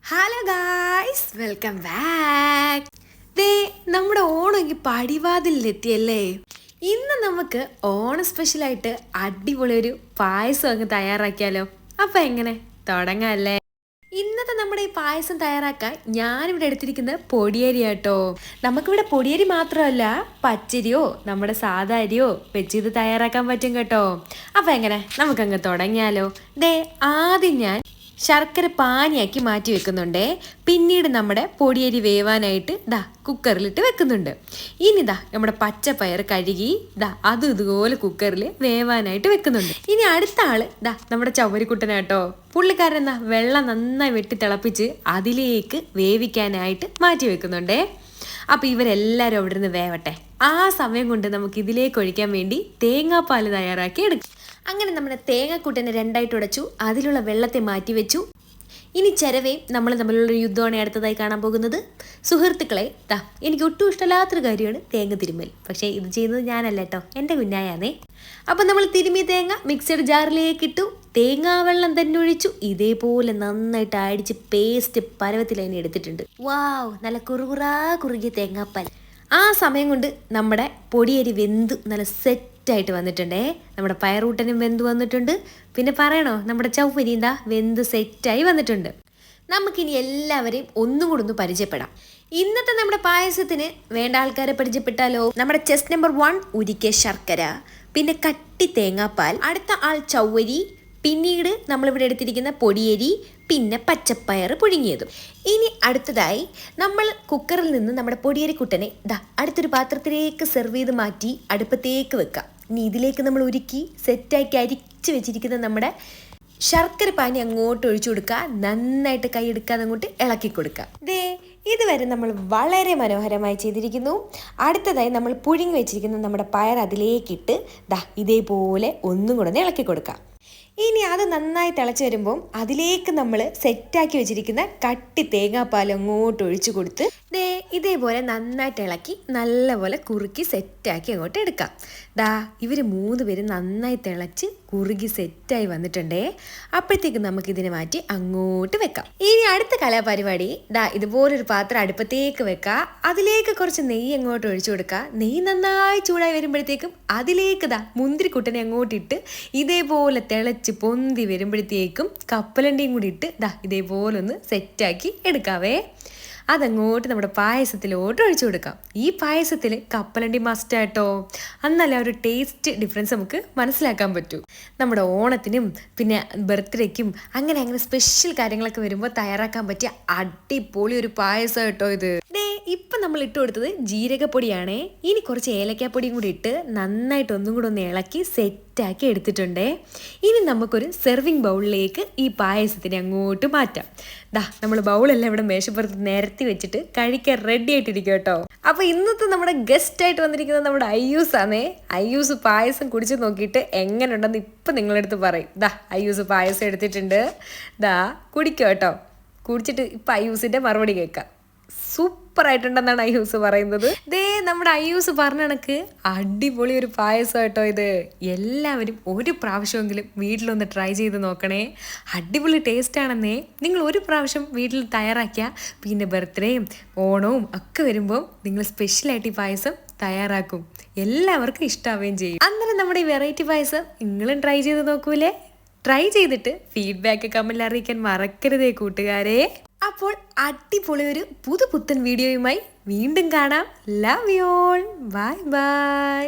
Hello guys, welcome back. ദേ നമ്മുടെ ഓണം ഈ പടിവാതിലെത്തിയല്ലേ. ഇന്ന് നമുക്ക് ഓണം സ്പെഷ്യലായിട്ട് അടിപൊളി ഒരു പായസം അങ്ങ് തയ്യാറാക്കിയാലോ. അപ്പം എങ്ങനെ തുടങ്ങാല്ലേ? ഇന്നത്തെ നമ്മുടെ ഈ പായസം തയ്യാറാക്കാൻ ഞാനിവിടെ എടുത്തിരിക്കുന്നത് പൊടിയരി കേട്ടോ. നമുക്കിവിടെ പൊടിയരി മാത്രമല്ല പച്ചരിയോ നമ്മുടെ സാധാ അരിയോ വെച്ച് ഇത് തയ്യാറാക്കാൻ പറ്റും കേട്ടോ. അപ്പം എങ്ങനെ നമുക്കങ്ങ് തുടങ്ങിയാലോ. ദേ ആദ്യം ഞാൻ ശർക്കര പാനിയാക്കി മാറ്റി വെക്കുന്നുണ്ടേ. പിന്നീട് നമ്മുടെ പൊടിയരി വേവാനായിട്ട് കുക്കറിലിട്ട് വെക്കുന്നുണ്ട്. ഇനി നമ്മുടെ പച്ചപ്പയർ കഴുകി അതും ഇതുപോലെ കുക്കറിൽ വേവാനായിട്ട് വെക്കുന്നുണ്ട്. ഇനി അടുത്ത ആള് നമ്മുടെ ചവരിക്കുട്ടനാട്ടോ. പുള്ളിക്കാരൻ വെള്ളം നന്നായി വെട്ടി തിളപ്പിച്ച് അതിലേക്ക് വേവിക്കാനായിട്ട് മാറ്റി വെക്കുന്നുണ്ടേ. അപ്പോൾ ഇവരെല്ലാവരും അവിടെ നിന്ന് വേവട്ടെ. ആ സമയം കൊണ്ട് നമുക്ക് ഇതിലേക്ക് ഒഴിക്കാൻ വേണ്ടി തേങ്ങാപ്പാൽ തയ്യാറാക്കി എടുക്കും. അങ്ങനെ നമ്മുടെ തേങ്ങാക്കൂട്ടനെ രണ്ടായിട്ട് ഉടച്ചു, അതിലുള്ള വെള്ളത്തെ മാറ്റി വെച്ചു. ഇനി ചിരവയും നമ്മൾ തമ്മിലുള്ള യുദ്ധമാണ് അടുത്തതായി കാണാൻ പോകുന്നത്. സുഹൃത്തുക്കളെ, എനിക്ക് ഒട്ടും ഇഷ്ടമില്ലാത്തൊരു കാര്യമാണ് തേങ്ങ തിരുമ്മൽ. പക്ഷേ ഇത് ചെയ്യുന്നത് ഞാനല്ല കേട്ടോ, എൻ്റെ കുഞ്ഞായാന്നേ. അപ്പം നമ്മൾ തിരുമിയ തേങ്ങ മിക്സഡ് ജാറിലേക്ക് ഇട്ടു, തേങ്ങാവെള്ളം തന്നെ ഒഴിച്ചു. ഇതേപോലെ നന്നായിട്ട് അടിച്ച് പേസ്റ്റ് പരുവത്തിൽ അതിനെ എടുത്തിട്ടുണ്ട്. വാവ്, നല്ല കുറുകിയ തേങ്ങാപ്പാൽ. ആ സമയം കൊണ്ട് നമ്മുടെ പൊടിയരി വെന്ത് നല്ല സെറ്റായിട്ട് വന്നിട്ടുണ്ടേ. നമ്മുടെ പയറൂട്ടനും വെന്ത് വന്നിട്ടുണ്ട്. പിന്നെ പറയണോ, നമ്മുടെ ചൗപ്പരി വെന്ത് സെറ്റായി വന്നിട്ടുണ്ട്. നമുക്കിനി എല്ലാവരെയും ഒന്നും കൂടെ ഒന്ന് പരിചയപ്പെടാം. ഇന്നത്തെ നമ്മുടെ പായസത്തിന് വേണ്ട ആൾക്കാരെ പരിചയപ്പെട്ടാലോ. നമ്മുടെ ചെസ്റ്റ് നമ്പർ 1 ഉരുക്കിയ ശർക്കര, പിന്നെ കട്ടി തേങ്ങാപ്പാൽ, അടുത്ത ആൾ ചൗവരി, പിന്നീട് നമ്മളിവിടെ എടുത്തിരിക്കുന്ന പൊടിയരി, പിന്നെ പച്ചപ്പയർ പുഴുങ്ങിയതും. ഇനി അടുത്തതായി നമ്മൾ കുക്കറിൽ നിന്ന് നമ്മുടെ പൊടിയരി കുട്ടനെ അടുത്തൊരു പാത്രത്തിലേക്ക് സെർവ് ചെയ്ത് മാറ്റി അടുപ്പത്തേക്ക് വെക്കാം. ഇനി ഇതിലേക്ക് നമ്മൾ ഉരുക്കി സെറ്റാക്കി അരിച്ച് വെച്ചിരിക്കുന്ന നമ്മുടെ ശർക്കര പാനി അങ്ങോട്ട് ഒഴിച്ചു കൊടുക്കുക. നന്നായിട്ട് കൈയെടുക്കാതെ അങ്ങോട്ട് ഇളക്കി കൊടുക്കുക. ഇതുവരെ നമ്മൾ വളരെ മനോഹരമായി ചെയ്തിരിക്കുന്നു. അടുത്തതായി നമ്മൾ പുഴുങ്ങി വെച്ചിരിക്കുന്ന നമ്മുടെ പയർ അതിലേക്കിട്ട് ഇതേപോലെ ഒന്നും കൂടെ ഇളക്കി കൊടുക്കാം. ഇനി അത് നന്നായി തിളച്ച് വരുമ്പം അതിലേക്ക് നമ്മൾ സെറ്റാക്കി വെച്ചിരിക്കുന്ന കട്ടി തേങ്ങാപ്പാൽ അങ്ങോട്ട് ഒഴിച്ചു കൊടുത്ത് ഇതേപോലെ നന്നായിട്ട് ഇളക്കി നല്ലപോലെ കുറുക്കി സെറ്റാക്കി അങ്ങോട്ട് എടുക്കാം. ഇവർ 3 പേരും നന്നായി തിളച്ച് കുറുകി സെറ്റായി വന്നിട്ടുണ്ടേ. അപ്പോഴത്തേക്ക് നമുക്കിതിനെ മാറ്റി അങ്ങോട്ട് വെക്കാം. ഇനി അടുത്ത കലാപരിപാടി ഇതുപോലൊരു പാത്രം അടുപ്പത്തേക്ക് വെക്കുക. അതിലേക്ക് കുറച്ച് നെയ്യ് അങ്ങോട്ട് ഒഴിച്ചു കൊടുക്കുക. നെയ്യ് നന്നായി ചൂടായി വരുമ്പോഴത്തേക്കും അതിലേക്ക് മുന്തിരിക്കുട്ടനെ അങ്ങോട്ടിട്ട് ഇതേപോലെ തിളച്ച് പൊന്തി വരുമ്പോഴത്തേക്കും കപ്പലണ്ടിയും കൂടി ഇട്ട് ഇതേപോലെ ഒന്ന് സെറ്റാക്കി എടുക്കാവേ. അതങ്ങോട്ട് നമ്മുടെ പായസത്തിലോട്ട് ഒഴിച്ചു കൊടുക്കാം. ഈ പായസത്തിൽ കപ്പലണ്ടി മസ്റ്റാട്ടോ. അന്നല്ല ഒരു ടേസ്റ്റ് ഡിഫറൻസ് നമുക്ക് മനസ്സിലാക്കാൻ പറ്റൂ. നമ്മുടെ ഓണത്തിനും പിന്നെ ബർത്ത്ഡേക്കും അങ്ങനെ സ്പെഷ്യൽ കാര്യങ്ങളൊക്കെ വരുമ്പോൾ തയ്യാറാക്കാൻ പറ്റിയ അടിപൊളി ഒരു പായസം കേട്ടോ ഇത്. ഇപ്പം നമ്മൾ ഇട്ട് കൊടുത്തത് ജീരകപ്പൊടിയാണേ. ഇനി കുറച്ച് ഏലക്കാപ്പൊടിയും കൂടി ഇട്ട് നന്നായിട്ട് ഒന്നും കൂടെ ഒന്ന് ഇളക്കി സെറ്റാക്കി എടുത്തിട്ടുണ്ടേ. ഇനി നമുക്കൊരു സെർവിങ് ബൗളിലേക്ക് ഈ പായസത്തിനെ അങ്ങോട്ട് മാറ്റാം. നമ്മൾ ബൗളെല്ലാം ഇവിടെ മേശപ്പുറത്ത് നിരത്തി വെച്ചിട്ട് കഴിക്കാൻ റെഡി ആയിട്ടിരിക്കും കേട്ടോ. അപ്പോൾ ഇന്നത്തെ നമ്മുടെ ഗസ്റ്റ് ആയിട്ട് വന്നിരിക്കുന്നത് നമ്മുടെ അയ്യൂസ് ആണേ. അയ്യൂസ് പായസം കുടിച്ച് നോക്കിയിട്ട് എങ്ങനെ ഉണ്ടെന്ന് ഇപ്പം നിങ്ങളെടുത്ത് പറയും. അയ്യൂസ് പായസം എടുത്തിട്ടുണ്ട്, കുടിക്കുക കേട്ടോ. കുടിച്ചിട്ട് ഇപ്പം അയ്യൂസിൻ്റെ മറുപടി കേൾക്കാം. സൂപ്പറായിട്ടുണ്ടെന്നാണ് അയ്യൂസ് പറയുന്നത്. നമ്മുടെ അയ്യൂസ് പറഞ്ഞ കണക്ക് അടിപൊളി ഒരു പായസം കേട്ടോ ഇത്. എല്ലാവരും ഒരു പ്രാവശ്യമെങ്കിലും വീട്ടിലൊന്ന് ട്രൈ ചെയ്ത് നോക്കണേ. അടിപൊളി ടേസ്റ്റ് ആണെന്നേ. നിങ്ങൾ ഒരു പ്രാവശ്യം വീട്ടിൽ തയ്യാറാക്കിയാൽ പിന്നെ ബർത്ത്ഡേയും ഓണവും ഒക്കെ വരുമ്പോൾ നിങ്ങൾ സ്പെഷ്യലായിട്ട് ഈ പായസം തയ്യാറാക്കും. എല്ലാവർക്കും ഇഷ്ടാവുകയും ചെയ്യും. അന്നേരം നമ്മുടെ ഈ വെറൈറ്റി പായസം നിങ്ങളും ട്രൈ ചെയ്ത് നോക്കൂലേ? ട്രൈ ചെയ്തിട്ട് ഫീഡ്ബാക്ക് കമന്റിൽ അറിയിക്കാൻ മറക്കരുതേ കൂട്ടുകാരെ. അപ്പോൾ അടിപൊളി ഒരു പുതുപുത്തൻ വീഡിയോയുമായി വീണ്ടും കാണാം. Love you all. Bye bye.